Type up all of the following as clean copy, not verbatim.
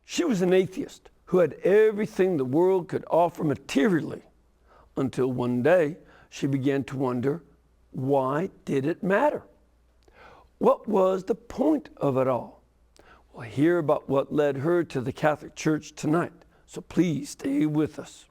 She was an atheist who had everything the world could offer materially, until one day she began to wonder, why did it matter? What was the point of it all? We'll hear about what led her to the Catholic Church tonight, so please stay with us.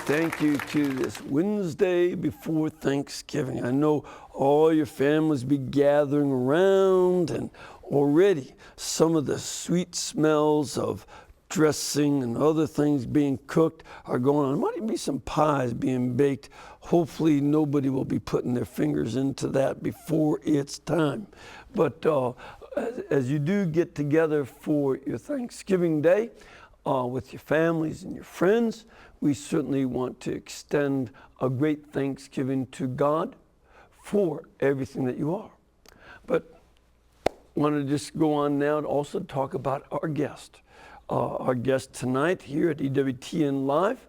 Thank you to this Wednesday before Thanksgiving. I know all your families be gathering around, and already some of the sweet smells of dressing and other things being cooked are going on. Might even be some pies being baked. Hopefully nobody will be putting their fingers into that before it's time. But as you do get together for your Thanksgiving Day with your families and your friends, we certainly want to extend a great thanksgiving to God for everything that you are. But I want to just go on now to also talk about our guest. Our guest tonight here at EWTN Live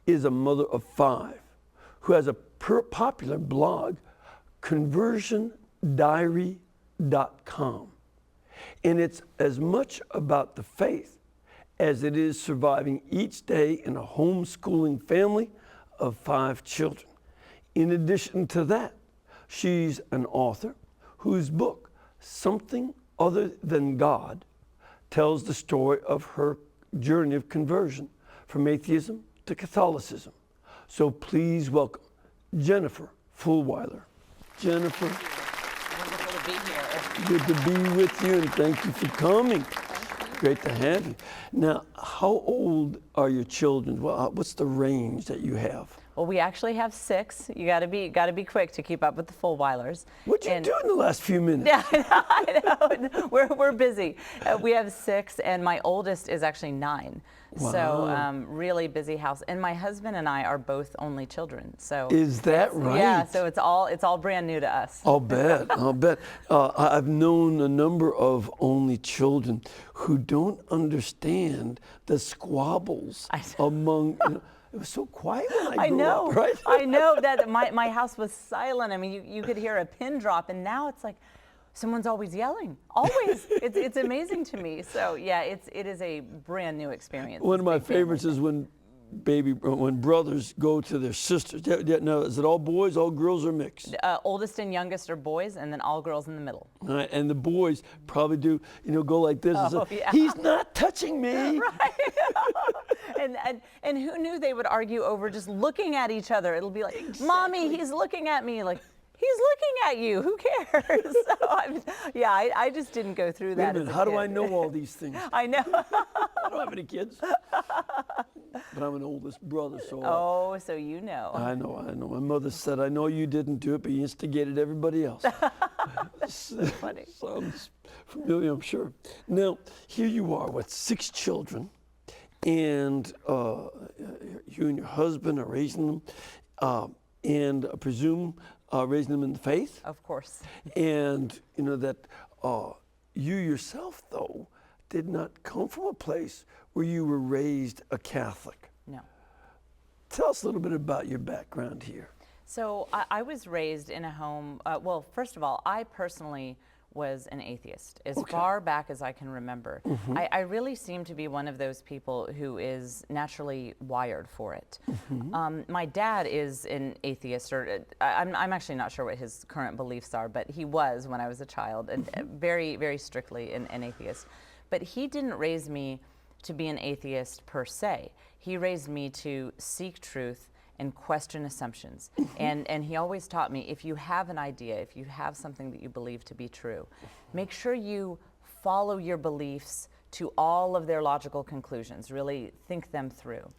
is a mother of 5 who has a popular blog, conversiondiary.com. And it's as much about the faith as it is surviving each day in a homeschooling family of 5 children. In addition to that, she's an author whose book, Something Other Than God, tells the story of her journey of conversion from atheism to Catholicism. So please welcome Jennifer Fulwiler. Jennifer. Wonderful to be here. Good to be with you, and thank you for coming. Great to have you. Now, how old are your children? Well, what's the range that you have? Well, we actually have 6. You got to be quick to keep up with the Fulwilers. What you do in the last few minutes? Yeah, I know. We're busy. We have 6, and my oldest is actually 9. Wow. So really busy house. And my husband and I are both only children. So is that right? Yeah. So it's all brand new to us. I'll bet. I'll bet. I've known a number of only children who don't understand the squabbles among. It was so quiet when I grew up, right? I know that my house was silent. I mean, you could hear a pin drop, and now it's like someone's always yelling. Always. It's amazing to me. So yeah, it is a brand new experience. One of my favorites is when brothers go to their sisters. Now, is it all boys, all girls, or mixed? Oldest and youngest are boys, and then all girls in the middle. All right, and the boys probably do, go like this. Oh, and say, yeah. He's not touching me. Right. and who knew they would argue over just looking at each other? It'll be like, exactly. Mommy, he's looking at me. Like, he's looking at you. Who cares? So I just didn't go through that. Wait a minute, how do I know all these things? I know. I don't have any kids. But I'm an oldest brother, so. Oh, so you know. I know. My mother said, I know you didn't do it, but you instigated everybody else. That's funny. Sounds familiar, I'm sure. Now, here you are with 6 children, and you and your husband are raising them, and I presume raising them in the faith. Of course. And that you yourself, though, did not come from a place where you were raised a Catholic. No. Tell us a little bit about your background here. So I was raised in a home, well, first of all, I personally was an atheist as far back as I can remember. Mm-hmm. I really seem to be one of those people who is naturally wired for it. Mm-hmm. My dad is an atheist, or I'm actually not sure what his current beliefs are, but he was when I was a child, and very, very strictly an atheist. But he didn't raise me to be an atheist per se. He raised me to seek truth and question assumptions. And he always taught me, if you have an idea, if you have something that you believe to be true, make sure you follow your beliefs to all of their logical conclusions. Really think them through.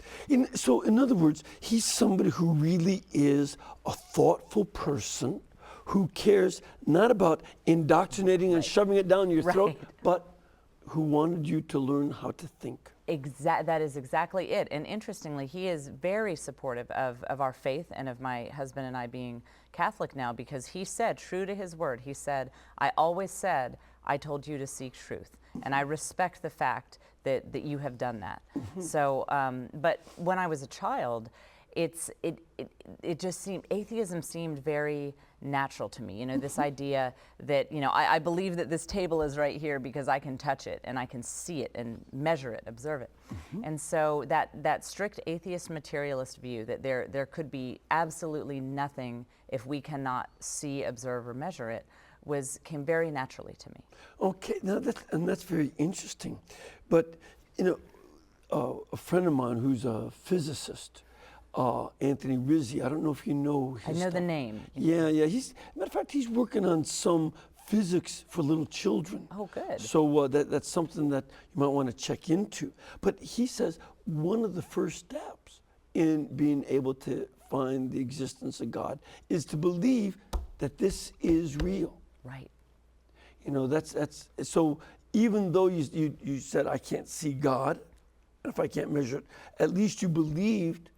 So in other words, he's somebody who really is a thoughtful person who cares not about indoctrinating and shoving it down your throat, Right. but who wanted you to learn how to think. That is exactly it. And interestingly, he is very supportive of our faith and of my husband and I being Catholic now, because he said, true to his word, he said, I always said, I told you to seek truth. And I respect the fact that you have done that. So, but when I was a child, it just seemed, atheism seemed very natural to me. You know, this idea that, you know, I believe that this table is right here because I can touch it and I can see it and measure it, observe it. And so that strict atheist materialist view that there could be absolutely nothing if we cannot see, observe, or measure it came very naturally to me. Okay, now that's very interesting. But, you know, a friend of mine who's a physicist, Anthony Rizzi, I don't know if you know his I know stuff. the name. Yeah. Matter of fact, he's working on some physics for little children. Oh, good. So that's something that you might want to check into. But he says one of the first steps in being able to find the existence of God is to believe that this is real. Right. You know, that's so. Even though you said I can't see God, and if I can't measure it, at least you believed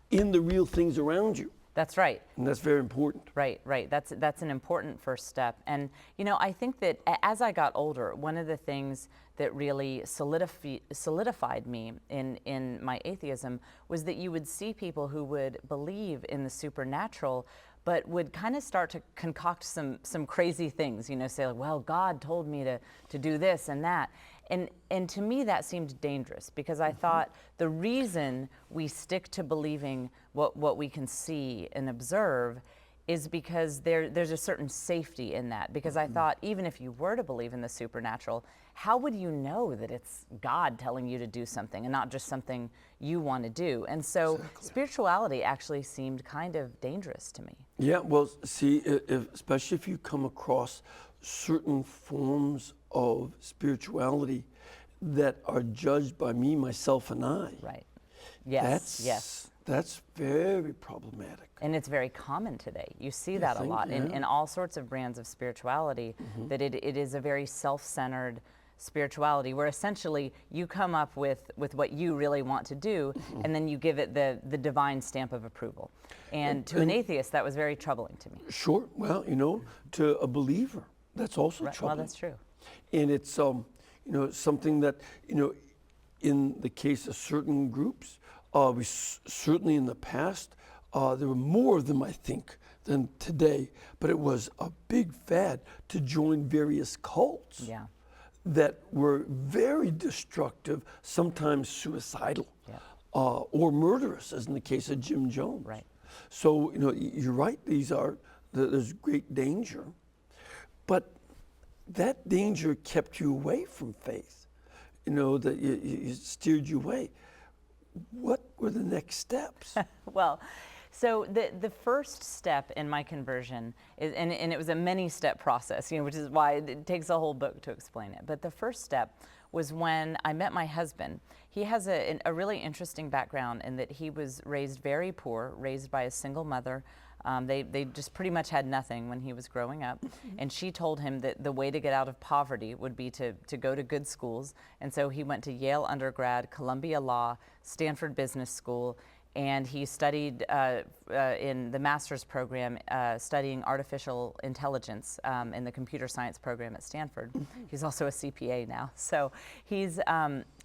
in the real things around you. That's right. And that's very important. Right. That's an important first step. And, you know, I think that as I got older, one of the things that really solidified me in my atheism was that you would see people who would believe in the supernatural, but would kind of start to concoct some crazy things, you know, say, like, well, God told me to do this and that. And to me, that seemed dangerous, because I thought the reason we stick to believing what we can see and observe is because there's a certain safety in that. Because I thought, even if you were to believe in the supernatural, how would you know that it's God telling you to do something and not just something you want to do? And so spirituality actually seemed kind of dangerous to me. Yeah, well, see, especially if you come across certain forms of spirituality that are judged by me, myself, and I. Right. Yes. That's very problematic. And it's very common today. You see that a lot in all sorts of brands of spirituality, that it is a very self-centered spirituality, where essentially you come up with what you really want to do, and then you give it the divine stamp of approval. And to an atheist, that was very troubling to me. Sure. Well, you know, to a believer, that's also troubling. Well, that's true. And it's you know, something that, you know, in the case of certain groups, we certainly in the past, there were more of them, I think, than today. But it was a big fad to join various cults. Yeah. That were very destructive, sometimes suicidal, or murderous, as in the case of Jim Jones. Right. So, you know, you're right, there's great danger, but that danger kept you away from faith, you know, that you steered you away. What were the next steps? Well, so the first step in my conversion is, and it was a many-step process, you know, which is why it takes a whole book to explain it. But the first step was when I met my husband. He has a really interesting background in that he was raised very poor, raised by a single mother. They just pretty much had nothing when he was growing up. And she told him that the way to get out of poverty would be to go to good schools. And so he went to Yale undergrad, Columbia Law, Stanford Business School, and he studied in the master's program, studying artificial intelligence in the computer science program at Stanford. He's also a CPA now, so he's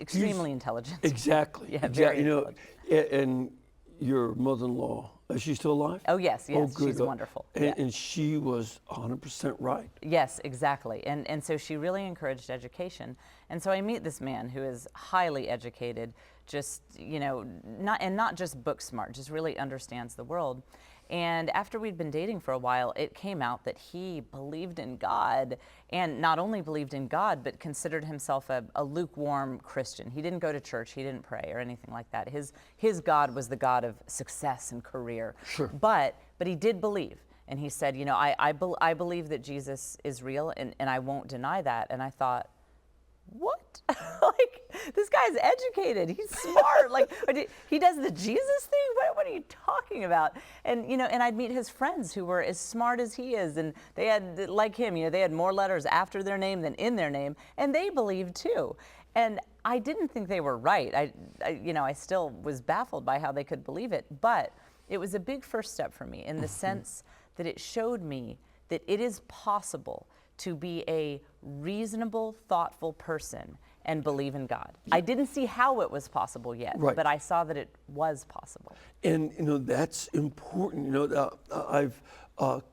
extremely intelligent. Exactly. Yeah, very you know, intelligent. and your mother-in-law, is she still alive? Oh, yes, Oh, good. she's wonderful. And she was 100% right. Yes, exactly. And so she really encouraged education. And so I meet this man who is highly educated, just, you know, not just book smart, just really understands the world. And after we'd been dating for a while, it came out that he believed in God, and not only believed in God, but considered himself a lukewarm Christian. He didn't go to church, he didn't pray or anything like that. His God was the God of success and career. Sure. But he did believe. And he said, you know, I believe that Jesus is real, and I won't deny that. And I thought, what? Like, this guy's educated. He's smart. Like, he does the Jesus thing? What are you talking about? And, and I'd meet his friends who were as smart as he is. And they had, like him, they had more letters after their name than in their name. And they believed too. And I didn't think they were right. I still was baffled by how they could believe it. But it was a big first step for me in the sense that it showed me that it is possible to be a reasonable, thoughtful person and believe in God. I didn't see how it was possible yet, but I saw that it was possible. And that's important. I've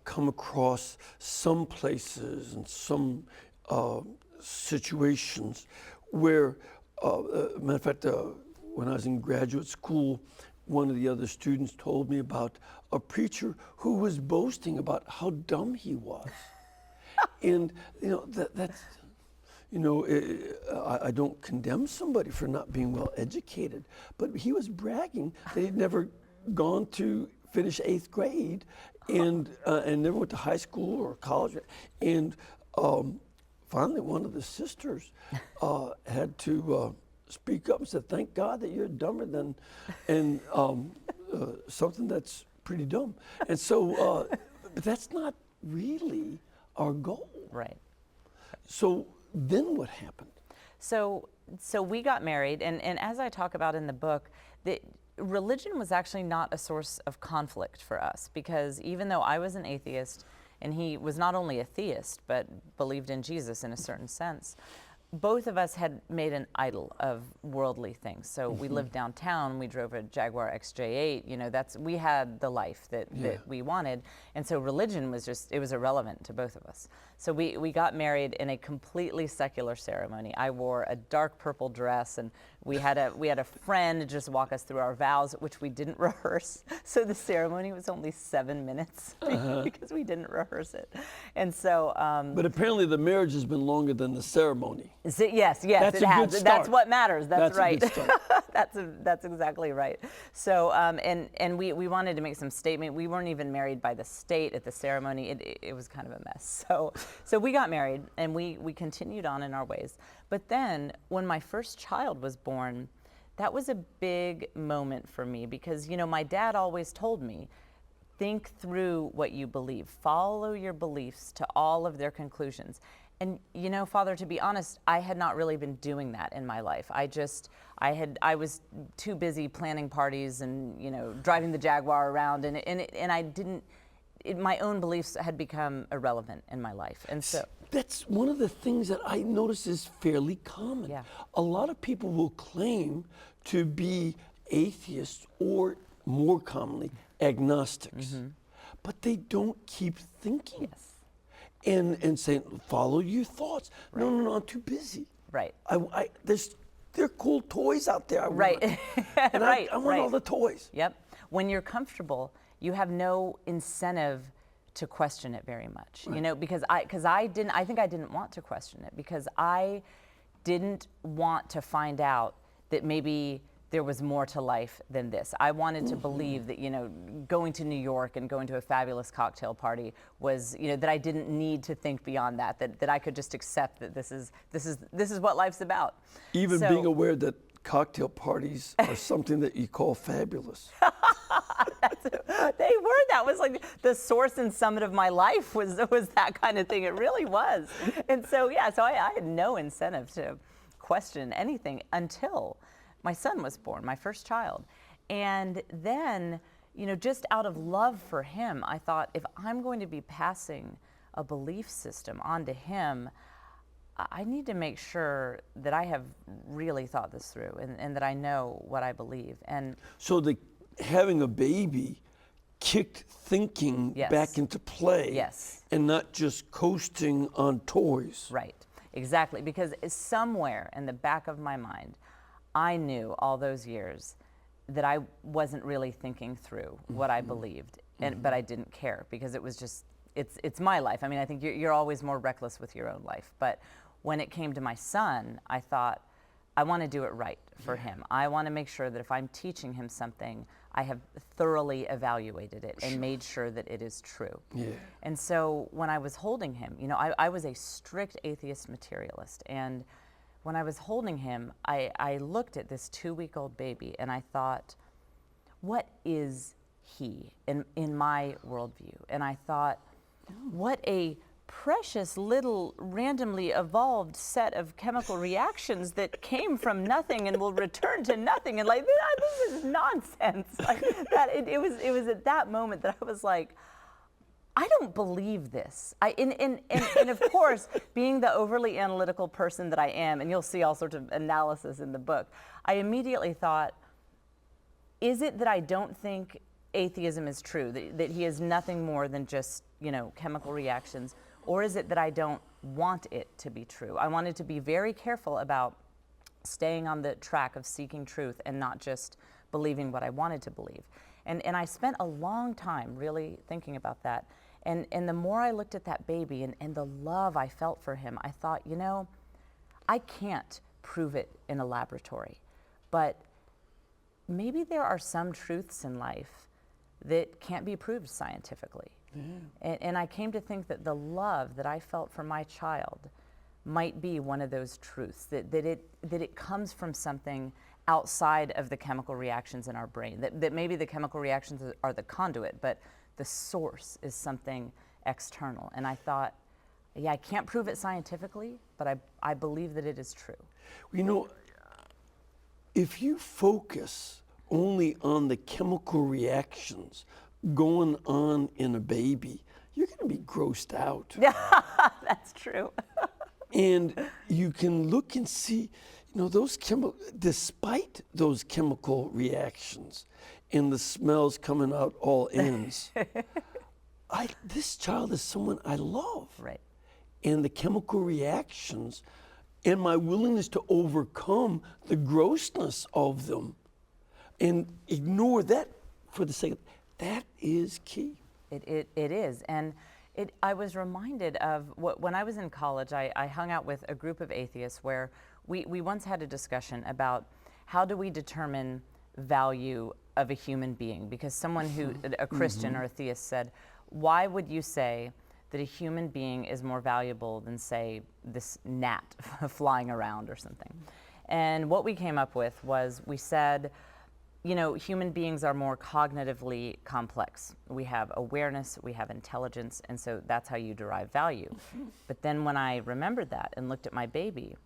come across some places and some situations where, matter of fact, when I was in graduate school, one of the other students told me about a preacher who was boasting about how dumb he was. And that's I don't condemn somebody for not being well educated, but he was bragging that he'd never gone to finish 8th grade and never went to high school or college. And finally, one of the sisters had to speak up and said, "Thank God that you're dumber than," and something that's pretty dumb. And so, but that's not really our goal. Right. So then what happened? So we got married, and as I talk about in the book, that religion was actually not a source of conflict for us, because even though I was an atheist and he was not only a theist but believed in Jesus in a certain sense, both of us had made an idol of worldly things. So we lived downtown, we drove a Jaguar XJ8, we had the life that we wanted. And so religion was it was irrelevant to both of us. So we got married in a completely secular ceremony. I wore a dark purple dress, and we had a friend just walk us through our vows, which we didn't rehearse. So the ceremony was only 7 minutes because we didn't rehearse it. And so. But apparently the marriage has been longer than the ceremony. Yes, That's it has. Good start. That's what matters. That's right. A good start. That's exactly right. So, and we wanted to make some statement. We weren't even married by the state at the ceremony. It was kind of a mess. So we got married, and we continued on in our ways. But then when my first child was born, that was a big moment for me, because my dad always told me, think through what you believe, follow your beliefs to all of their conclusions. And Father, to be honest, I had not really been doing that in my life. I was too busy planning parties and driving the Jaguar around, and I didn't. My own beliefs had become irrelevant in my life, and so that's one of the things that I notice is fairly common. Yeah. A lot of people will claim to be atheists, or more commonly agnostics, but they don't keep thinking. Yes. And saying, follow your thoughts. Right. No, I'm too busy. Right. There are cool toys out there. I right. Want. And I want all the toys. Yep. When you're comfortable, you have no incentive to question it very much. Right. Because I think I didn't want to question it, because I didn't want to find out that maybe there was more to life than this. I wanted to believe that, going to New York and going to a fabulous cocktail party was, that I didn't need to think beyond that I could just accept that this is what life's about. Even being aware that cocktail parties are something that you call fabulous. They were. That was like the source and summit of my life was that kind of thing. It really was. And so, so I had no incentive to question anything until my son was born, my first child. And then, just out of love for him, I thought, if I'm going to be passing a belief system onto him, I need to make sure that I have really thought this through and that I know what I believe. And so having a baby kicked thinking back into play. Yes. And not just coasting on toys. Right, exactly. Because somewhere in the back of my mind, I knew all those years that I wasn't really thinking through what I believed, but I didn't care, because it was just, it's my life. I mean, I think you're always more reckless with your own life. But when it came to my son, I thought, I want to do it right for him. I want to make sure that if I'm teaching him something, I have thoroughly evaluated it and made sure that it is true. Yeah. And so when I was holding him, I was a strict atheist materialist. And when I was holding him, I looked at this 2-week-old baby and I thought, what is he in my worldview? And I thought, what a precious little randomly evolved set of chemical reactions that came from nothing and will return to nothing, and like this is nonsense. Like that, it was at that moment that I was like, I don't believe this. And of course, being the overly analytical person that I am, and you'll see all sorts of analysis in the book, I immediately thought, is it that I don't think atheism is true, that he is nothing more than just, chemical reactions? Or is it that I don't want it to be true? I wanted to be very careful about staying on the track of seeking truth and not just believing what I wanted to believe. And I spent a long time really thinking about that. And the more I looked at that baby and the love I felt for him, I thought, I can't prove it in a laboratory, but maybe there are some truths in life that can't be proved scientifically. Yeah. And I came to think that the love that I felt for my child might be one of those truths, that it comes from something outside of the chemical reactions in our brain, that maybe the chemical reactions are the conduit, but the source is something external. And I thought, I can't prove it scientifically, but I believe that it is true. If you focus only on the chemical reactions going on in a baby, you're going to be grossed out. That's true. And you can look and see, despite those chemical reactions and the smells coming out all ends, this child is someone I love. Right. And the chemical reactions and my willingness to overcome the grossness of them and ignore that for the sake of that is key. It is. And I was reminded of when I was in college, I hung out with a group of atheists where we once had a discussion about how do we determine value of a human being, because someone a Christian or a theist said, why would you say that a human being is more valuable than, say, this gnat flying around or something? And what we came up with was, we said, human beings are more cognitively complex. We have awareness, we have intelligence, and so that's how you derive value. But then when I remembered that and looked at my baby,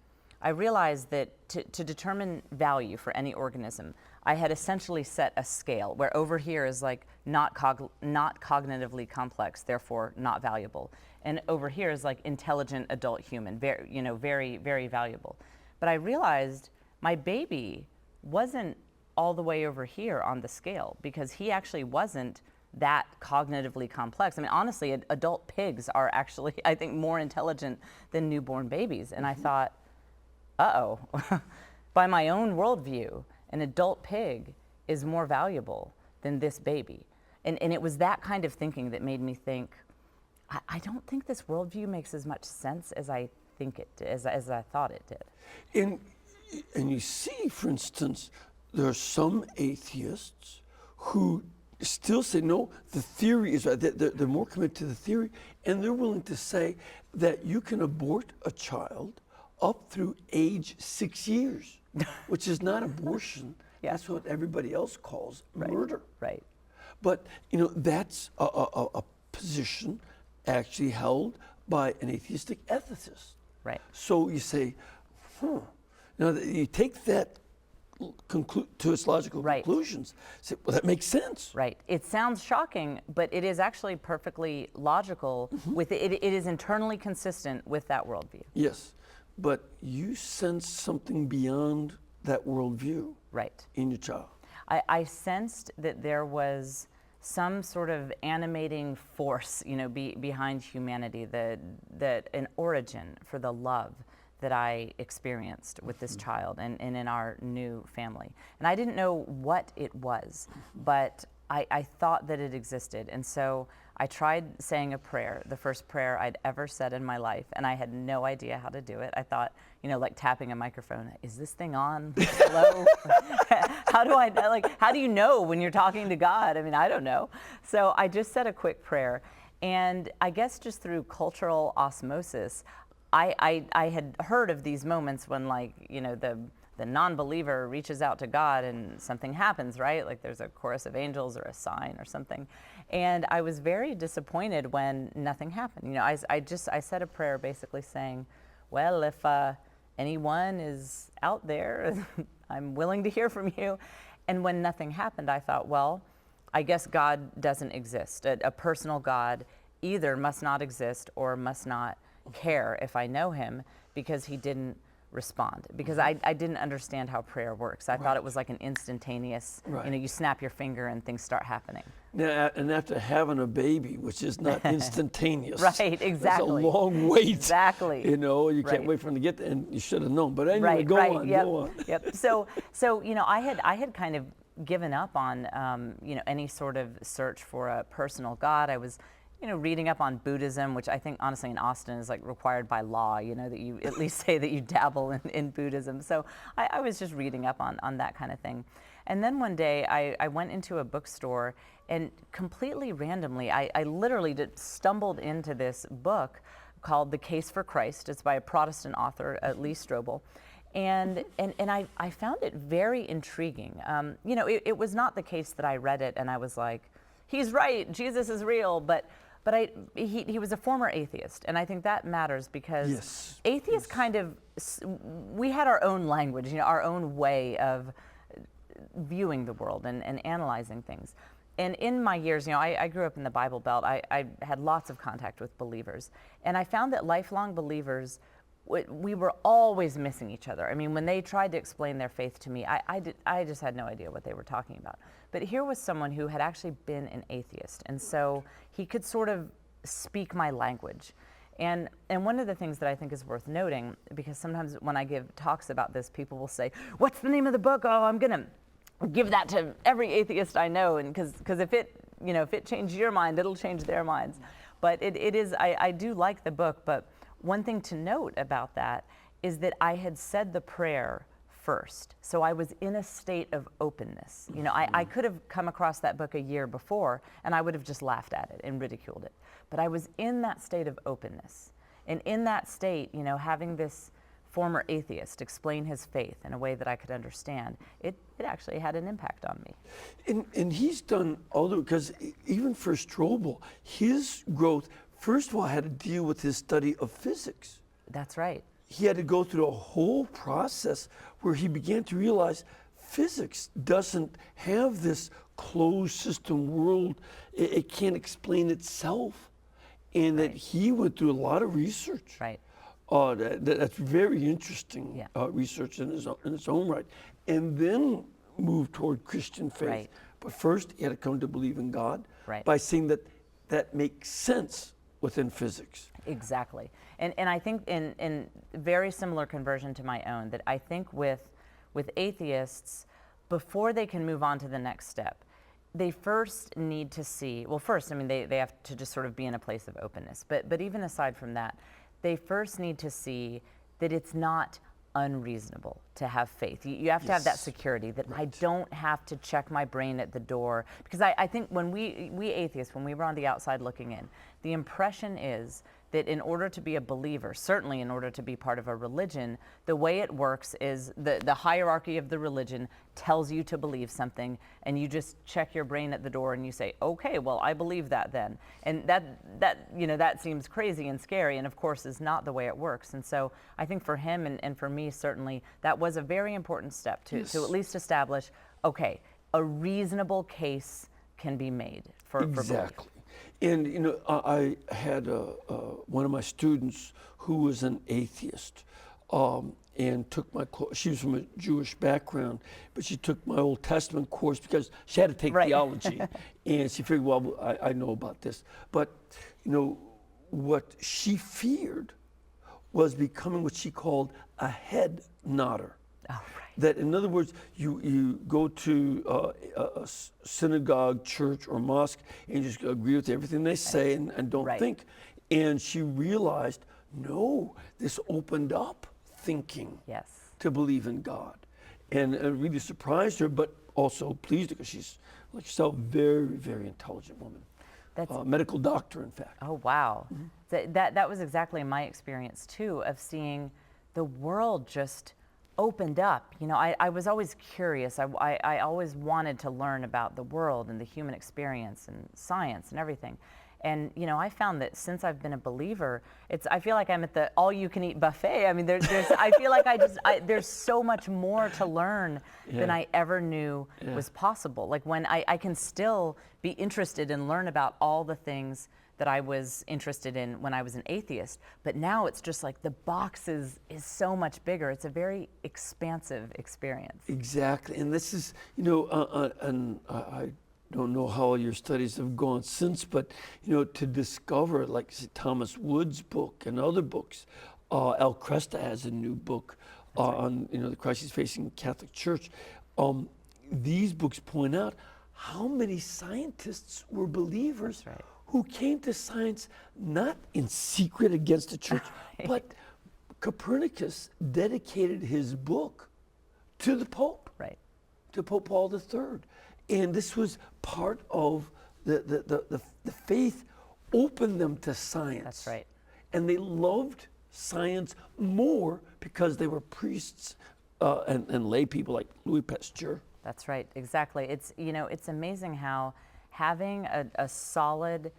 I realized that to determine value for any organism, I had essentially set a scale where over here is like not cognitively complex, therefore not valuable. And over here is like intelligent adult human, very, very valuable. But I realized my baby wasn't all the way over here on the scale, because he actually wasn't that cognitively complex. I mean, honestly, adult pigs are actually, I think, more intelligent than newborn babies. And I thought, uh-oh, by my own worldview, an adult pig is more valuable than this baby. And it was that kind of thinking that made me think, I don't think this worldview makes as much sense as I think it did, as I thought it did. And you see, for instance, there are some atheists who still say, no, the theory is right. They're more committed to the theory, and they're willing to say that you can abort a child up through age 6 years, which is not abortion. Yeah. That's what everybody else calls murder. Right. But, that's a position actually held by an atheistic ethicist. Right. So you say, Now, you take that to its logical conclusions. Say, well, that makes sense. Right. It sounds shocking, but it is actually perfectly logical. With it is internally consistent with that worldview. Yes, but you sense something beyond that worldview. Right. In your child. I sensed that there was some sort of animating force, behind humanity, that an origin for the love that I experienced with this child and in our new family. And I didn't know what it was, but I thought that it existed. And so I tried saying a prayer, the first prayer I'd ever said in my life, and I had no idea how to do it. I thought, like tapping a microphone, is this thing on? Hello? How do you know when you're talking to God? I mean, I don't know. So I just said a quick prayer. And I guess just through cultural osmosis, I had heard of these moments when, like, the non-believer reaches out to God and something happens, right? Like there's a chorus of angels or a sign or something. And I was very disappointed when nothing happened. I said a prayer basically saying, well, if anyone is out there, I'm willing to hear from you. And when nothing happened, I thought, well, I guess God doesn't exist. A personal God either must not exist or must not care if I know him, because he didn't respond, because I didn't understand how prayer works. I thought it was like an instantaneous, you snap your finger and things start happening. Now, and after having a baby, which is not instantaneous. Right, exactly. It's a long wait. Exactly. You can't wait for him to get there, and you should have known. But anyway, go on. Yep. So I had kind of given up on any sort of search for a personal God. I was reading up on Buddhism, which I think honestly in Austin is like required by law, that you at least say that you dabble in Buddhism. So I was just reading up on that kind of thing. And then one day I went into a bookstore, and completely randomly, I literally stumbled into this book called The Case for Christ. It's by a Protestant author, Lee Strobel. And I found it very intriguing. It was not the case that I read it and I was like, he's right, Jesus is real, but he was a former atheist, and I think that matters because atheists kind of, we had our own language, our own way of viewing the world and analyzing things. And in my years, I grew up in the Bible Belt. I had lots of contact with believers, and I found that lifelong believers, we were always missing each other. I mean, when they tried to explain their faith to me, I just had no idea what they were talking about. But here was someone who had actually been an atheist, and so he could sort of speak my language. And one of the things that I think is worth noting, because sometimes when I give talks about this, people will say, "What's the name of the book?" "Oh, I'm gonna give that to every atheist I know," and because if it changed your mind, it'll change their minds. But it is, I do like the book, but one thing to note about that is that I had said the prayer first. So I was in a state of openness. I could have come across that book a year before and I would have just laughed at it and ridiculed it. But I was in that state of openness. And in that state, having this former atheist explain his faith in a way that I could understand, it actually had an impact on me. And he's done all the, because even for Strobel, his growth, first of all, had to deal with his study of physics. That's right. He had to go through a whole process where he began to realize physics doesn't have this closed system world. It can't explain itself. And that he went through a lot of research. Right. That's very interesting research in its own right. And then moved toward Christian faith. Right. But first, he had to come to believe in God by saying that makes sense within physics. Exactly. And I think in very similar conversion to my own, that I think with atheists, before they can move on to the next step, they first need to see, well, first, I mean, they have to just sort of be in a place of openness. But even aside from that, they first need to see that it's not unreasonable to have faith. You have to have that security that I don't have to check my brain at the door. Because I think when we atheists, when we were on the outside looking in, the impression is that in order to be a believer, certainly in order to be part of a religion, the way it works is the hierarchy of the religion tells you to believe something, and you just check your brain at the door and you say, okay, well, I believe that then. And that seems crazy and scary, and of course is not the way it works. And so I think for him and for me, certainly, that was a very important step to at least establish, okay, a reasonable case can be made for belief. And I had one of my students who was an atheist, and took my course. She was from a Jewish background, but she took my Old Testament course because she had to take theology, and she figured, well, I know about this. But what she feared was becoming what she called a head nodder. Oh, right. That, in other words, you go to a synagogue, church, or mosque, and you just agree with everything they say and don't think. And she realized, no, this opened up thinking to believe in God. And it really surprised her, but also pleased her, because she's, like yourself, very, very intelligent woman. medical doctor, in fact. Oh, wow. That was exactly my experience, too, of seeing the world just opened up. You know, I was always curious. I always wanted to learn about the world and the human experience and science and everything. And, you know, I found that since I've been a believer, I feel like I'm at the all-you-can-eat buffet. I mean, I feel like there's so much more to learn than I ever knew was possible. Like when I can still be interested and learn about all the things that I was interested in when I was an atheist. But now it's just like the box is so much bigger. It's a very expansive experience. Exactly. And this is, you know, and I don't know how your studies have gone since, but, you know, to discover, like Thomas Wood's book and other books, Al Kresta has a new book on, you know, the crises facing the Catholic Church. These books point out how many scientists were believers who came to science not in secret against the church, but Copernicus dedicated his book to the Pope, to Pope Paul III. And this was part of the faith opened them to science. That's right. And they loved science more because they were priests and lay people like Louis Pasteur. That's right, exactly. It's, you know, it's amazing how having a solid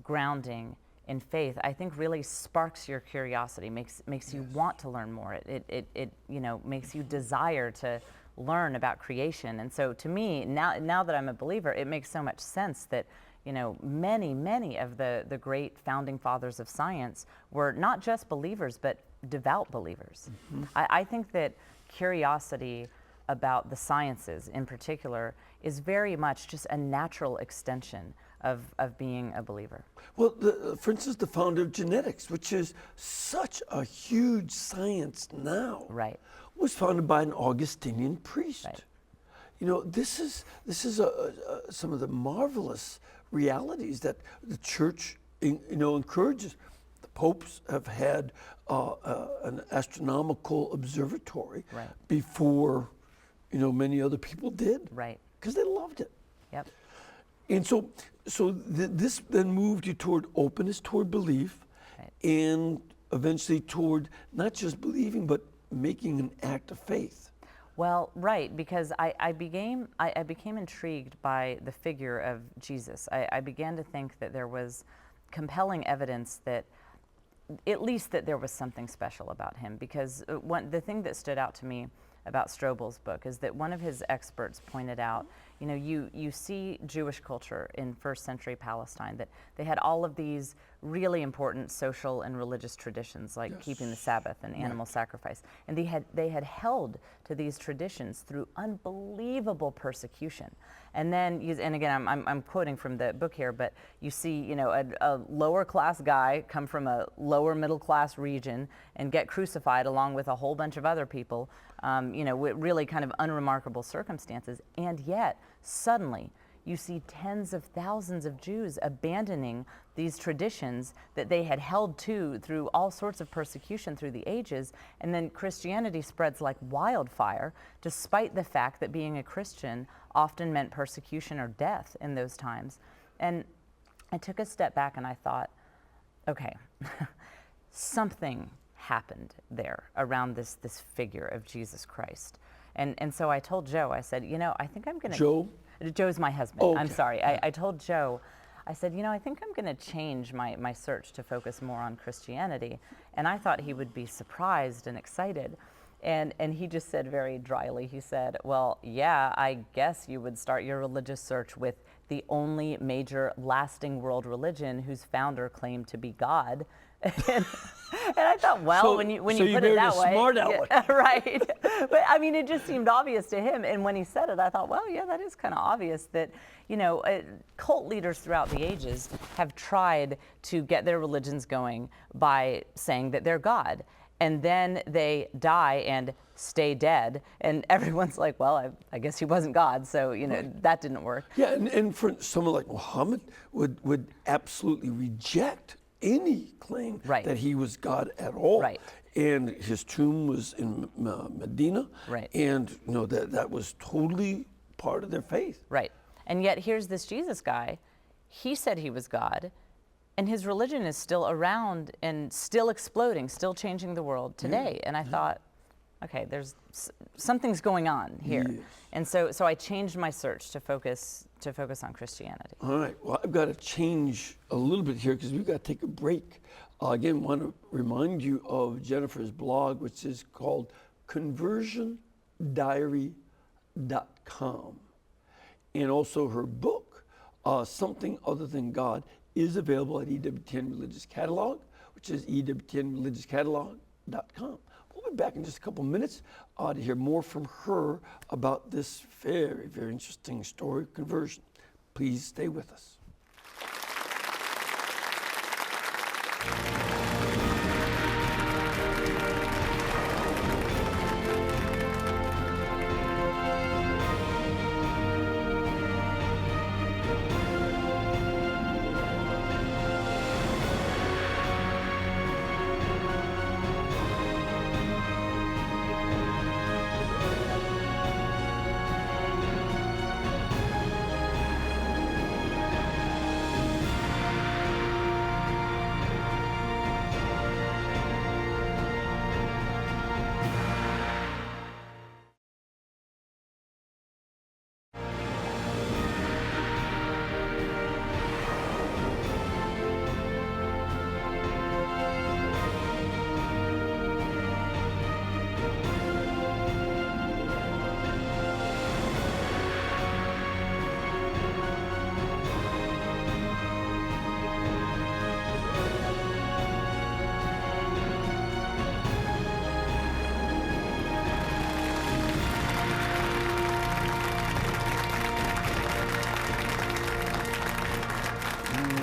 grounding in faith, I think, really sparks your curiosity, makes you want to learn more. It you know, makes you desire to learn about creation. And so to me, now that I'm a believer, it makes so much sense that, you know, many of the great founding fathers of science were not just believers, but devout believers. I think that curiosity about the sciences in particular is very much just a natural extension of being a believer. Well, for instance, the founder of genetics, which is such a huge science now, was founded by an Augustinian priest. You know, this is some of the marvelous realities that the church, you know, encourages. The popes have had an astronomical observatory before, you know, many other people did, because they loved it. And so this then moved you toward openness, toward belief, and eventually toward not just believing, but making an act of faith. Well, because I became intrigued by the figure of Jesus. I began to think that there was compelling evidence that, at least, that there was something special about him. Because the thing that stood out to me about Strobel's book is that one of his experts pointed out, you know, you see Jewish culture in first century Palestine, that they had all of these really important social and religious traditions, like keeping the Sabbath and animal sacrifice. And they had held to these traditions through unbelievable persecution. And then, and again, I'm quoting from the book here, but you see, you know, a lower class guy come from a lower middle class region and get crucified along with a whole bunch of other people, you know, with really kind of unremarkable circumstances. And yet, suddenly, you see tens of thousands of Jews abandoning these traditions that they had held to through all sorts of persecution through the ages, and then Christianity spreads like wildfire, despite the fact that being a Christian often meant persecution or death in those times. And I took a step back and I thought, okay, something happened there around this figure of Jesus Christ. And so I told Joe, I said, you know, I think I'm going to... Joe? Joe's my husband. Oh, okay. I'm sorry. I told Joe, I said, you know, I think I'm going to change my search to focus more on Christianity. And I thought he would be surprised and excited. And he just said very dryly, he said, well, yeah, I guess you would start your religious search with the only major lasting world religion whose founder claimed to be God. And I thought, well, so, when you so put it that way, smart aleck. yeah, right? But I mean, it just seemed obvious to him. And when he said it, I thought, well, yeah, that is kind of obvious that, you know, cult leaders throughout the ages have tried to get their religions going by saying that they're God, and then they die and stay dead, and everyone's like, well, I guess he wasn't God, so, you know, that didn't work. Yeah, and for someone like Muhammad would absolutely reject any claim that he was God at all. And his tomb was in Medina. And, you know, that was totally part of their faith. And yet here's this Jesus guy. he said he was God, and his religion is still around and still exploding, still changing the world today. And I thought, okay, there's something's going on here. Yes. And so I changed my search to focus on Christianity. All right. Well, I've got to change a little bit here because we've got to take a break. Again, want to remind you of Jennifer's blog, which is called conversiondiary.com. And also her book, Something Other Than God, is available at EWTN Religious Catalog, which is EWTNReligiousCatalog.com. We'll be back in just a couple minutes to hear more from her about this very, very interesting story of conversion. Please stay with us.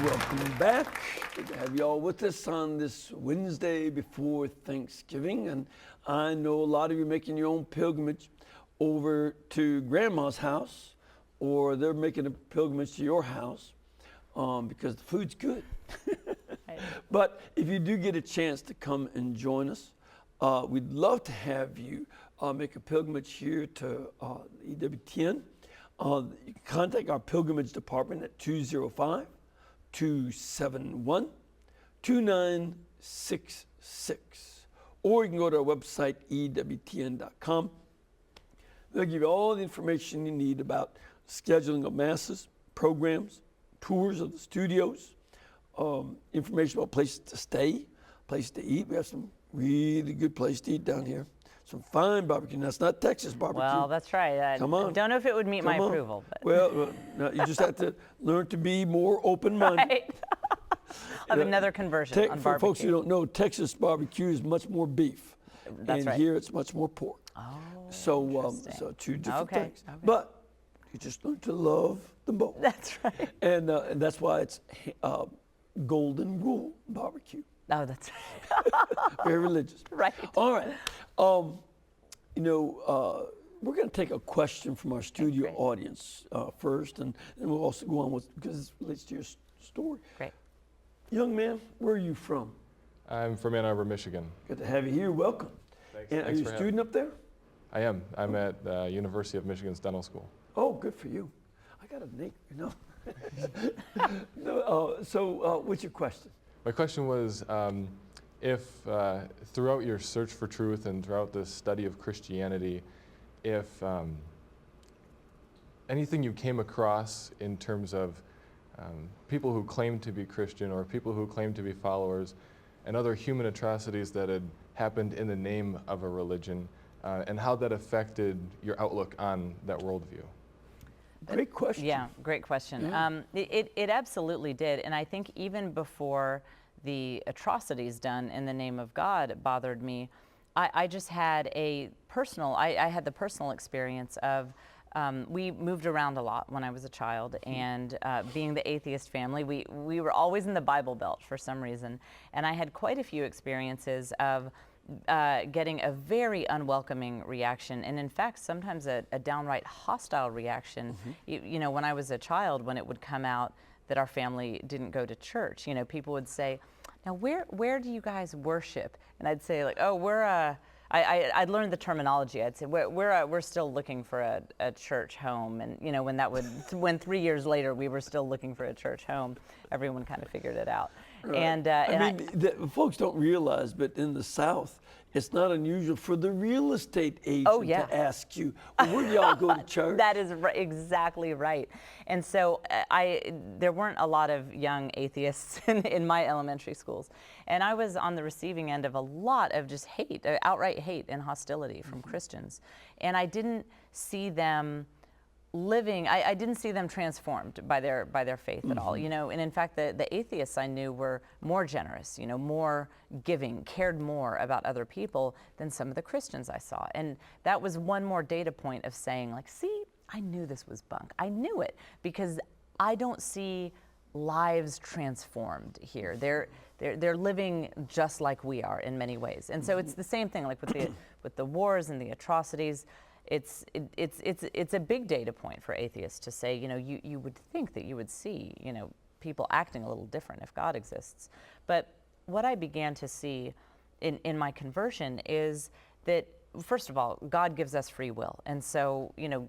Welcome back. Good to have you all with us on this Wednesday before Thanksgiving. And I know a lot of you are making your own pilgrimage over to Grandma's house, or they're making a pilgrimage to your house because the food's good. Right. But if you do get a chance to come and join us, we'd love to have you make a pilgrimage here to EWTN. You can contact our pilgrimage department at 205-271-2966. Or you can go to our website, EWTN.com. They'll give you all the information you need about scheduling of masses, programs, tours of the studios, information about places to stay, places to eat. We have some really good places to eat down here. Some fine barbecue. Now, it's not Texas barbecue. Well, that's right. Come on. I don't know if it would meet my approval. But. Well, no, you just have to learn to be more open-minded. Right. Of another conversion on For barbecue. folks who don't know, Texas barbecue is much more beef. That's and right. here it's much more pork. Oh, So interesting. two different Okay, things. okay. But you just learn to love them both. That's right. And that's why it's Golden Rule barbecue. Oh, that's Very religious. right. All right. We're going to take a question from our studio great. audience first, and then we'll also go on with, because it relates to your story. Great. Young man, where are you from? I'm from Ann Arbor, Michigan. Good to have you here. Welcome. Thanks. And are you a student up there? I am. I'm at University of Michigan's dental school. Oh, good for you. I got a name, what's your question? My question was, if throughout your search for truth and throughout this study of Christianity, if anything you came across in terms of people who claim to be Christian or people who claim to be followers and other human atrocities that had happened in the name of a religion, and how that affected your outlook on that worldview. Great question. Yeah, great question. Yeah. It absolutely did. And I think even before the atrocities done in the name of God bothered me, I just had I had the personal experience of, we moved around a lot when I was a child, and being the atheist family, we were always in the Bible Belt for some reason. And I had quite a few experiences of getting a very unwelcoming reaction, and in fact, sometimes a downright hostile reaction. When I was a child, when it would come out that our family didn't go to church, people would say, "Now, where do you guys worship?" And I'd say, like, "Oh, I learned the terminology. I'd say we're still looking for a church home, and you know, when 3 years later we were still looking for a church home, everyone kind of figured it out. Right. And folks don't realize, but in the South, it's not unusual for the real estate agent to ask you, well, where do y'all go to church? That is exactly right. And so there weren't a lot of young atheists in my elementary schools. And I was on the receiving end of a lot of just hate, outright hate and hostility from Christians. And I didn't see them living, I didn't see them transformed by their faith at all, you know. And in fact, the atheists I knew were more generous, you know, more giving, cared more about other people than some of the Christians I saw. And that was one more data point of saying, like, see, I knew this was bunk. I knew it, because I don't see lives transformed here. They're living just like we are in many ways. And so it's the same thing, like with the wars and the atrocities. It's a big data point for atheists to say, you know, you would think that you would see, you know, people acting a little different if God exists. But what I began to see in my conversion is that, first of all, God gives us free will. And so, you know,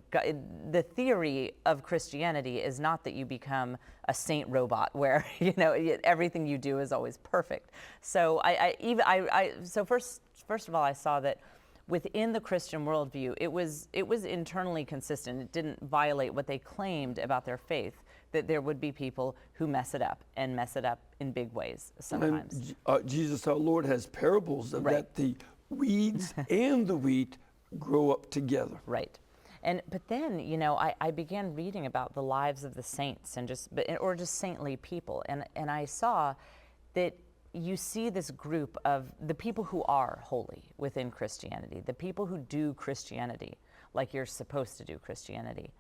the theory of Christianity is not that you become a saint robot where, you know, everything you do is always perfect. So so first of all, I saw that within the Christian worldview, it was internally consistent. It didn't violate what they claimed about their faith, that there would be people who mess it up and mess it up in big ways sometimes. And Jesus our Lord has parables of that the weeds and the wheat grow up together. Right. But then, you know, I began reading about the lives of the saints and just saintly people, and I saw that you see this group of the people who are holy within Christianity, the people who do Christianity like you're supposed to do Christianity.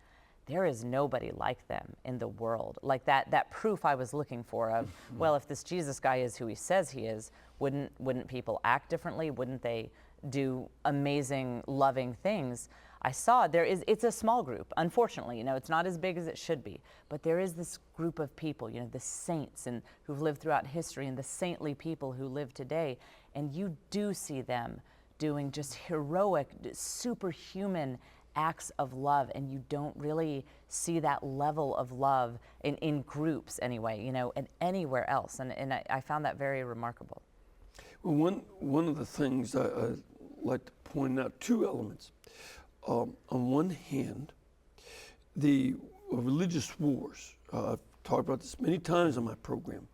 There is nobody like them in the world. Like that proof I was looking for of, well, if this Jesus guy is who he says he is, wouldn't people act differently? Wouldn't they do amazing, loving things? I saw it's a small group, unfortunately, you know, it's not as big as it should be, but there is this group of people, you know, the saints and who've lived throughout history and the saintly people who live today, and you do see them doing just heroic, superhuman acts of love, and you don't really see that level of love in groups anyway, you know, and anywhere else, and I found that very remarkable. Well, one of the things I like to point out, two elements. On one hand, the religious wars, I've talked about this many times on my program,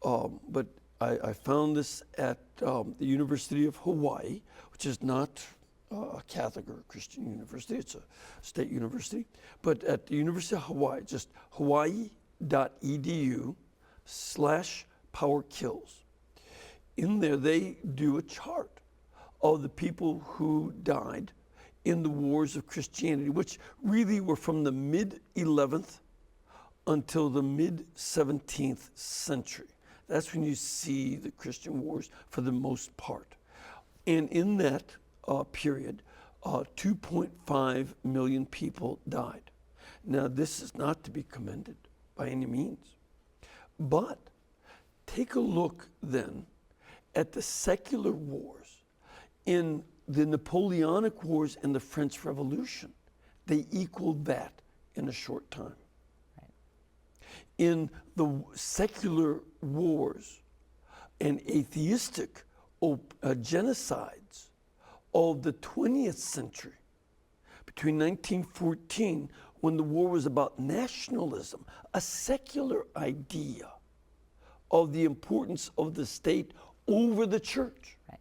but I found this at the University of Hawaii, which is not a Catholic or Christian university, it's a state university, but at the University of Hawaii, just hawaii.edu/powerkills. In there, they do a chart of the people who died in the wars of Christianity, which really were from the mid-11th until the mid-17th century. That's when you see the Christian wars for the most part. And in that period, 2.5 million people died. Now, this is not to be commended by any means, but take a look then at the secular wars in the Napoleonic Wars and the French Revolution. They equaled that in a short time. Right. In the secular wars and atheistic genocides of the 20th century, between 1914, when the war was about nationalism, a secular idea of the importance of the state over the church. Right.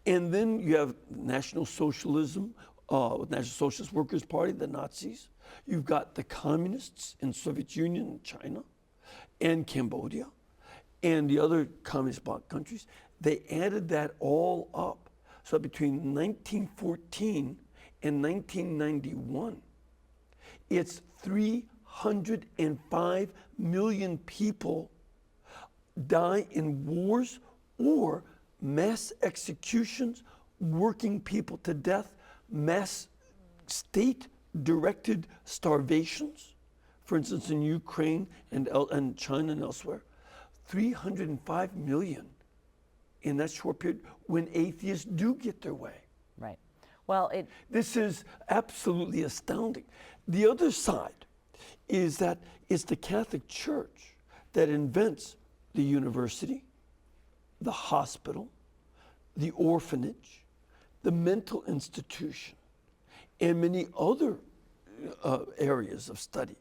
And then you have National Socialism, National Socialist Workers' Party, the Nazis. You've got the communists in Soviet Union and China and Cambodia and the other communist bloc countries. They added that all up. So between 1914 and 1991, it's 305 million people die in wars or mass executions, working people to death, mass state-directed starvations, for instance, in Ukraine and China and elsewhere. 305 million in that short period when atheists do get their way. Right. Well, This is absolutely astounding. The other side is that it's the Catholic Church that invents the university, the hospital, the orphanage, the mental institution, and many other areas of study.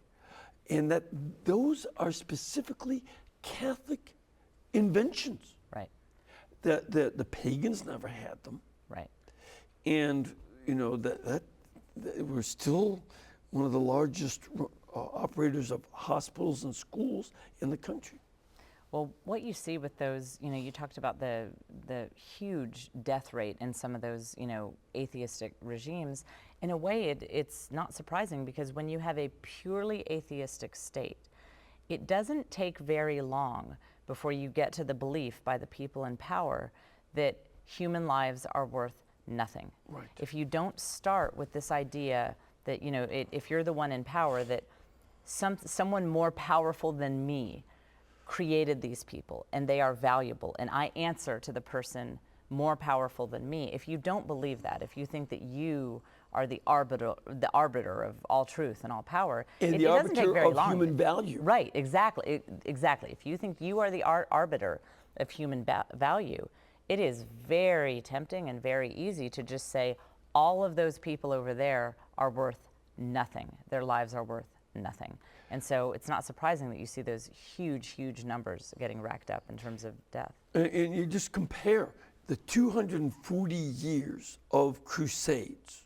And that those are specifically Catholic inventions. right. The pagans never had them. Right. And, you know, that we're still one of the largest operators of hospitals and schools in the country. Well, what you see with those, you know, you talked about the huge death rate in some of those, you know, atheistic regimes. In a way, it's not surprising, because when you have a purely atheistic state, it doesn't take very long before you get to the belief by the people in power that human lives are worth nothing. Right. If you don't start with this idea that, you know, if you're the one in power, that someone more powerful than me created these people and they are valuable and I answer to the person more powerful than me. If you don't believe that, if you think that you are the arbiter of all truth and all power, And it the doesn't take arbiter very of long. human value. Right, exactly, exactly. If you think you are the arbiter of human value, it is very tempting and very easy to just say all of those people over there are worth nothing. Their lives are worth nothing. And so it's not surprising that you see those huge, huge numbers getting racked up in terms of death. And you just compare the 240 years of crusades.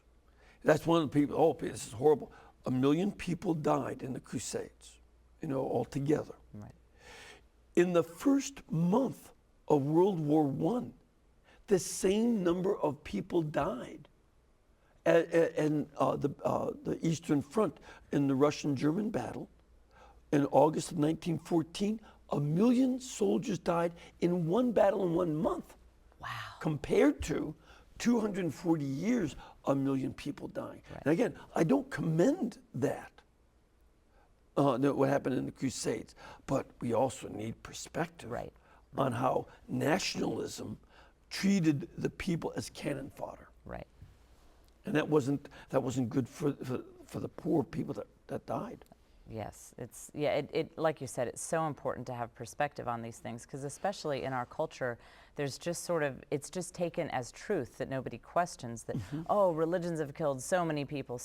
That's one of the people, oh, this is horrible. 1 million people died in the crusades, you know, altogether. Right. In the first month of World War I, the same number of people died. And the Eastern Front in the Russian-German battle, in August of 1914, 1 million soldiers died in one battle in 1 month. Wow. Compared to 240 years, 1 million people dying. Right. And again, I don't commend that, what happened in the Crusades, but we also need perspective Right. on how nationalism treated the people as cannon fodder. Right. And that wasn't good for the poor people that died. Yes, it like you said, it's so important to have perspective on these things, because especially in our culture, there's just sort of, it's just taken as truth that nobody questions that, oh, religions have killed so many people,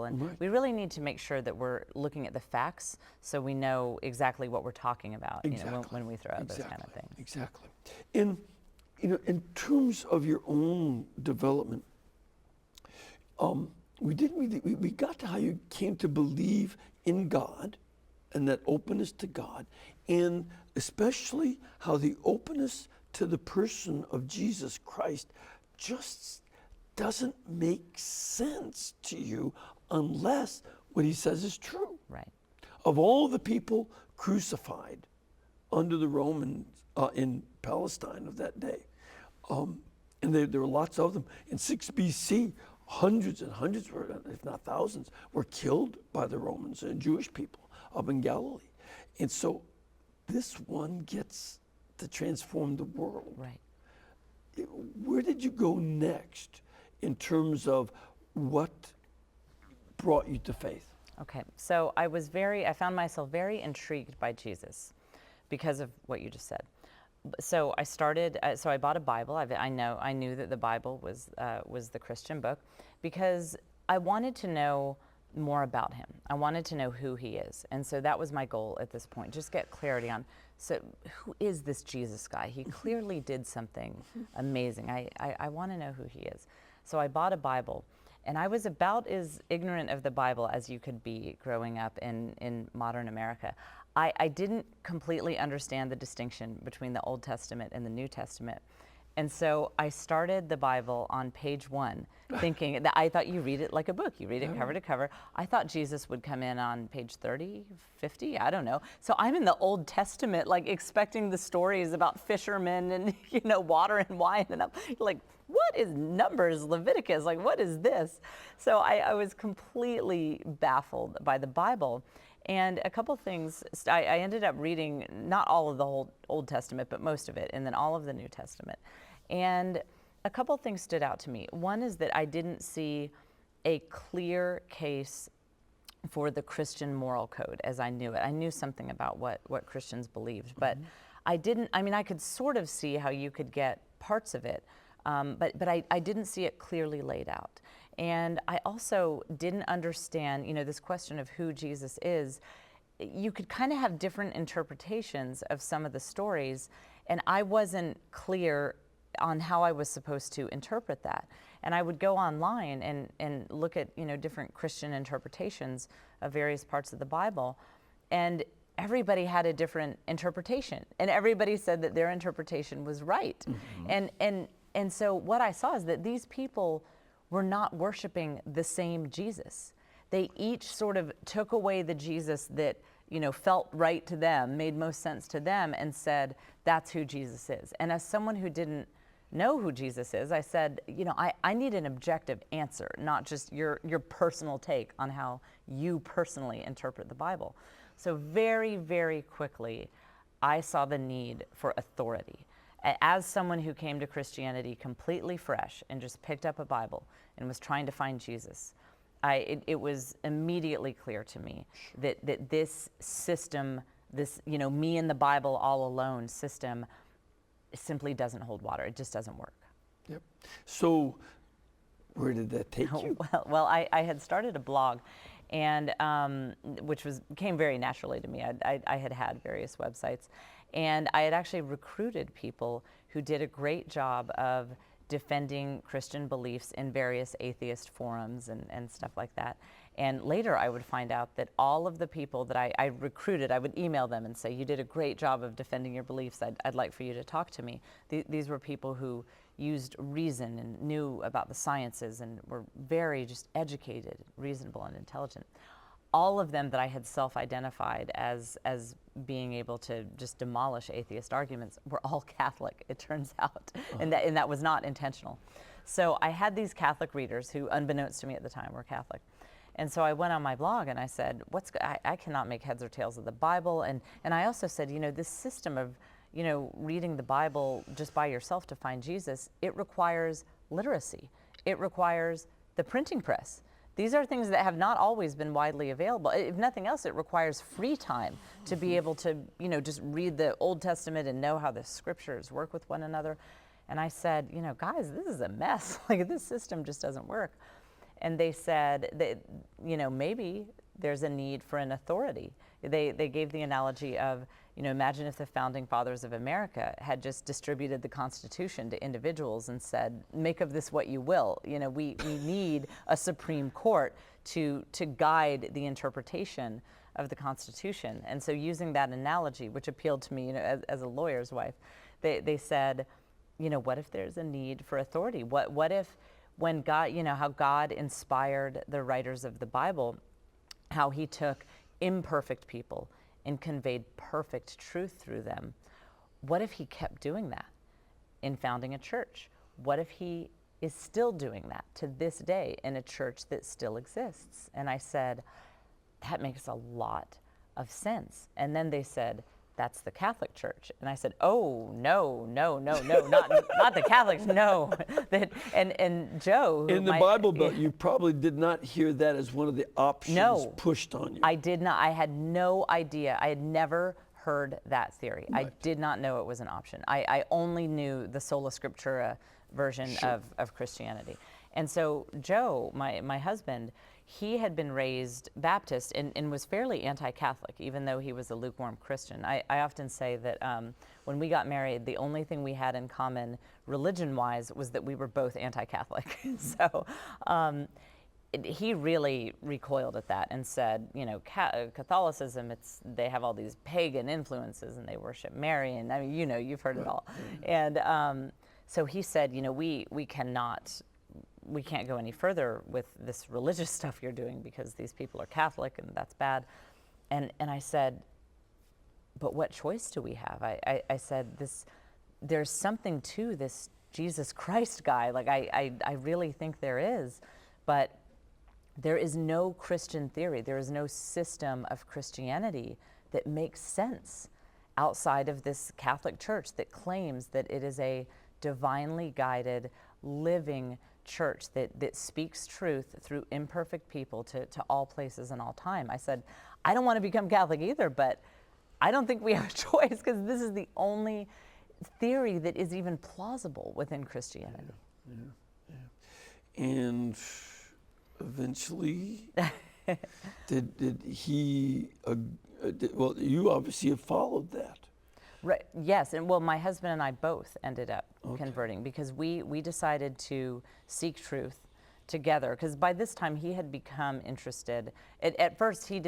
and Right. we really need to make sure that we're looking at the facts so we know exactly what we're talking about, you know, when we throw out those kind of things. Exactly. In terms of your own development, we got to how you came to believe in God and that openness to God, and especially how the openness to the person of Jesus Christ just doesn't make sense to you unless what he says is true. Right. Of all the people crucified under the Romans in Palestine of that day, and there were lots of them, in 6 BC, hundreds and hundreds, if not thousands, were killed by the Romans and Jewish people up in Galilee. And so this one gets to transform the world. Right. Where did you go next in terms of what brought you to faith? Okay, so I found myself very intrigued by Jesus because of what you just said. So I started. So I bought a Bible. I knew that the Bible was the Christian book, because I wanted to know more about him. I wanted to know who he is, and so that was my goal at this point. Just get clarity on, so who is this Jesus guy? He clearly did something amazing. I want to know who he is. So I bought a Bible, and I was about as ignorant of the Bible as you could be growing up in modern America. I didn't completely understand the distinction between the Old Testament and the New Testament. And so I started the Bible on page 1, thinking that I thought you read it like a book. You read it cover to cover. I thought Jesus would come in on page 30, 50, I don't know. So I'm in the Old Testament, like expecting the stories about fishermen and, you know, water and wine. And I'm like, what is Numbers, Leviticus? Like, what is this? So I was completely baffled by the Bible. And a couple things, I ended up reading not all of the whole Old Testament, but most of it, and then all of the New Testament. And a couple things stood out to me. One is that I didn't see a clear case for the Christian moral code as I knew it. I knew something about what Christians believed, but I didn't, I mean, I could sort of see how you could get parts of it, but I didn't see it clearly laid out. And I also didn't understand, this question of who Jesus is. You could kind of have different interpretations of some of the stories, and I wasn't clear on how I was supposed to interpret that. And I would go online and look at, different Christian interpretations of various parts of the Bible, and everybody had a different interpretation, and everybody said that their interpretation was right. And so what I saw is that these people were not worshiping the same Jesus. They each sort of took away the Jesus that, felt right to them, made most sense to them, and said, that's who Jesus is. And as someone who didn't know who Jesus is, I said, I need an objective answer, not just your personal take on how you personally interpret the Bible. So very, very quickly, I saw the need for authority. As someone who came to Christianity completely fresh and just picked up a Bible and was trying to find Jesus, it was immediately clear to me that this system, this, me and the Bible all alone system, simply doesn't hold water. It just doesn't work. Yep. So where did that take you? Well, I had started a blog, and which came very naturally to me. I had various websites, and I had actually recruited people who did a great job of defending Christian beliefs in various atheist forums and stuff like that. And later I would find out that all of the people that I recruited, I would email them and say, you did a great job of defending your beliefs. I'd like for you to talk to me. These were people who used reason and knew about the sciences and were very just educated, reasonable, and intelligent. All of them that I had self-identified as being able to just demolish atheist arguments were all Catholic, it turns out, and that was not intentional. So I had these Catholic readers who, unbeknownst to me at the time, were Catholic. And so I went on my blog and I said, I cannot make heads or tails of the Bible. And I also said, this system of, reading the Bible just by yourself to find Jesus, it requires literacy. It requires the printing press. These are things that have not always been widely available. If nothing else, it requires free time to be able to, just read the Old Testament and know how the scriptures work with one another. And I said, guys, this is a mess. Like, this system just doesn't work. And they said that, maybe there's a need for an authority. They gave the analogy of, imagine if the founding fathers of America had just distributed the Constitution to individuals and said, make of this what you will. We need a Supreme Court to guide the interpretation of the Constitution. And so using that analogy, which appealed to me, as a lawyer's wife, they said, what if there's a need for authority? What if when God, how God inspired the writers of the Bible, how he took imperfect people and conveyed perfect truth through them. What if he kept doing that in founding a church? What if he is still doing that to this day in a church that still exists? And I said, that makes a lot of sense. And then they said, that's the Catholic Church. And I said, oh, no, not the Catholics, no. And Joe. In the Bible Belt, you probably did not hear that as one of the options pushed on you. I did not. I had no idea. I had never heard that theory. Right. I did not know it was an option. I only knew the sola scriptura version of Christianity. And so Joe, my husband, he had been raised Baptist and was fairly anti-Catholic, even though he was a lukewarm Christian. I often say that when we got married, the only thing we had in common religion-wise was that we were both anti-Catholic. So he really recoiled at that and said, Catholicism, they have all these pagan influences and they worship Mary, and I mean, you've heard it all. And so he said, we can't go any further with this religious stuff you're doing because these people are Catholic and that's bad. And I said, but what choice do we have? I said, there's something to this Jesus Christ guy. Like, I really think there is. But there is no Christian theory, there is no system of Christianity that makes sense outside of this Catholic Church that claims that it is a divinely guided, living church that speaks truth through imperfect people to all places and all time. I said, I don't want to become Catholic either, but I don't think we have a choice because this is the only theory that is even plausible within Christianity. And eventually, did he, well, you obviously have followed that. Right. Yes, and well, my husband and I both ended up converting because we decided to seek truth together. Because by this time he had become interested. At first, he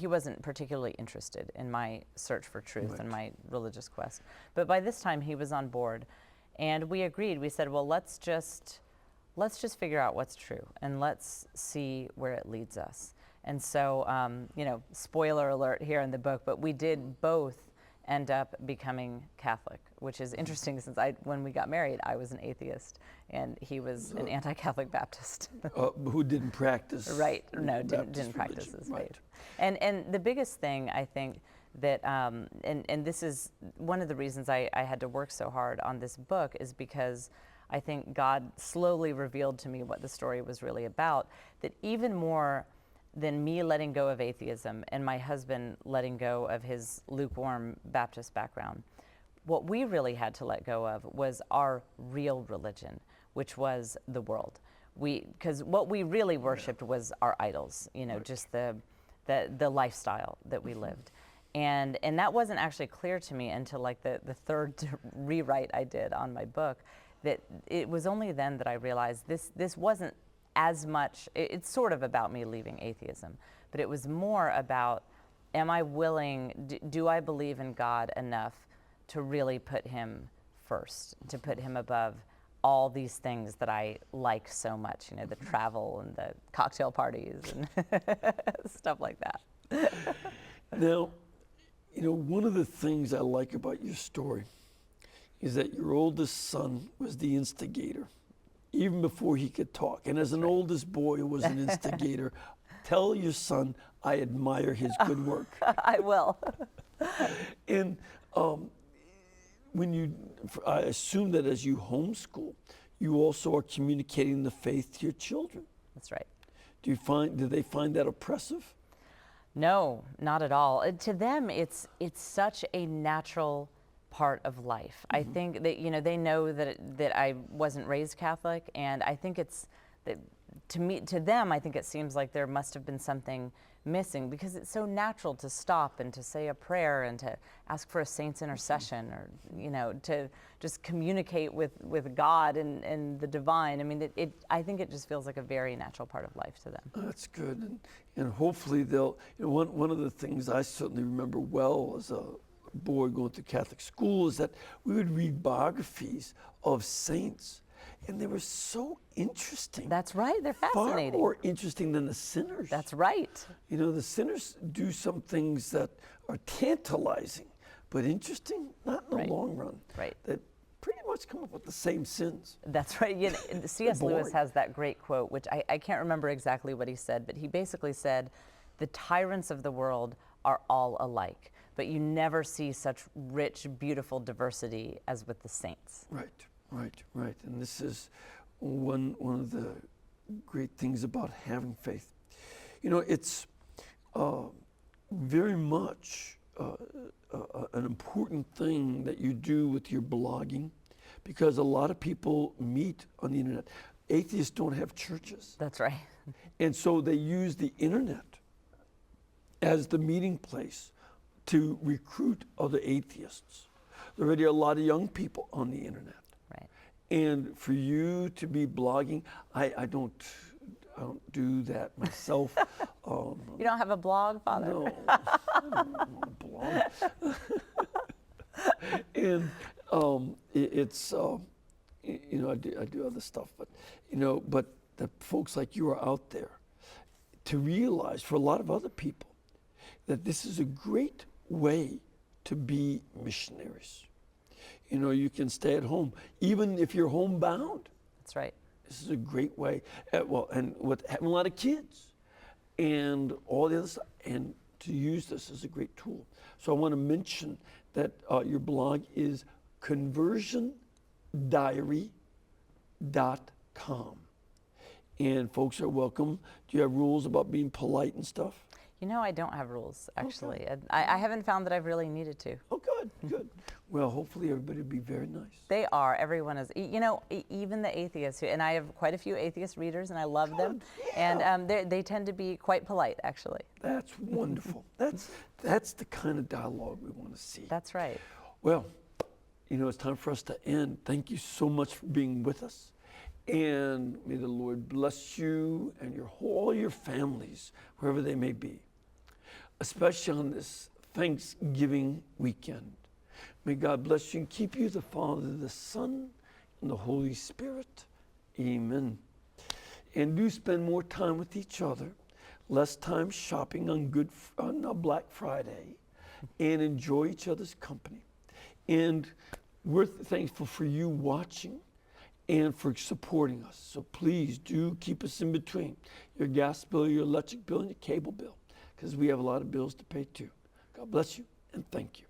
wasn't particularly interested in my search for truth and my religious quest. But by this time, he was on board, and we agreed. We said, well, let's just figure out what's true, and let's see where it leads us. And so, spoiler alert here in the book, but we did both end up becoming Catholic, which is interesting since when we got married, I was an atheist and he was an anti-Catholic Baptist. Who didn't practice. Right, no, didn't practice his faith. And the biggest thing I think that, and this is one of the reasons I had to work so hard on this book is because I think God slowly revealed to me what the story was really about, that even more than me letting go of atheism and my husband letting go of his lukewarm Baptist background, what we really had to let go of was our real religion, which was the world. Because what we really worshipped was our idols, just the lifestyle that we lived. And that wasn't actually clear to me until like the third rewrite I did on my book, that it was only then that I realized this wasn't as much, it's sort of about me leaving atheism, but it was more about, am I willing, do I believe in God enough to really put him first, to put him above all these things that I like so much, the travel and the cocktail parties and stuff like that. Now, one of the things I like about your story is that your oldest son was the instigator, even before he could talk. And as an oldest boy who was an instigator, tell your son I admire his good work. I will. And I assume that as you homeschool, you also are communicating the faith to your children. That's right. Do they find that oppressive? No, not at all. To them, it's such a natural part of life. I think that they know that I wasn't raised Catholic, and I think it's that to them I think it seems like there must have been something missing, because it's so natural to stop and to say a prayer and to ask for a saint's intercession, or to just communicate with God and the divine. I mean, I think it just feels like a very natural part of life to them. That's good, and hopefully they'll. One of the things I certainly remember well as a boy going to Catholic school is that we would read biographies of saints, and they were so interesting. That's right, they're fascinating. Far more interesting than the sinners. That's right. The sinners do some things that are tantalizing, but interesting, not in the long run. Right. That pretty much come up with the same sins. That's right. C.S. Lewis has that great quote, which I can't remember exactly what he said, but he basically said, the tyrants of the world are all alike, but you never see such rich, beautiful diversity as with the saints. Right. And this is one of the great things about having faith. It's very much an important thing that you do with your blogging, because a lot of people meet on the internet. Atheists don't have churches. That's right. And so they use the internet as the meeting place to recruit other atheists. There are already a lot of young people on the internet. Right. And for you to be blogging, I don't do that myself. You don't have a blog, Father? No, I don't blog. And it's I do other stuff, but the folks like you are out there to realize, for a lot of other people, that this is a great way to be missionaries. You can stay at home, even if you're homebound. That's right. This is a great way. And with having a lot of kids and all the other stuff, and to use this as a great tool. So I want to mention that your blog is conversiondiary.com. And folks are welcome. Do you have rules about being polite and stuff? You know, I don't have rules, actually. I haven't found that I've really needed to. Oh, good, good. Well, hopefully everybody will be very nice. They are. Everyone is. You know, even the atheists, and I have quite a few atheist readers, and I love them. Yeah. And they tend to be quite polite, actually. That's wonderful. That's the kind of dialogue we want to see. That's right. Well, you know, it's time for us to end. Thank you so much for being with us. And may the Lord bless you and all your families, wherever they may be, especially on this Thanksgiving weekend. May God bless you and keep you, the Father, the Son, and the Holy Spirit. Amen. And do spend more time with each other, less time shopping on Black Friday, and enjoy each other's company. And we're thankful for you watching and for supporting us. So please do keep us in between your gas bill, your electric bill, and your cable bill, because we have a lot of bills to pay too. God bless you and thank you.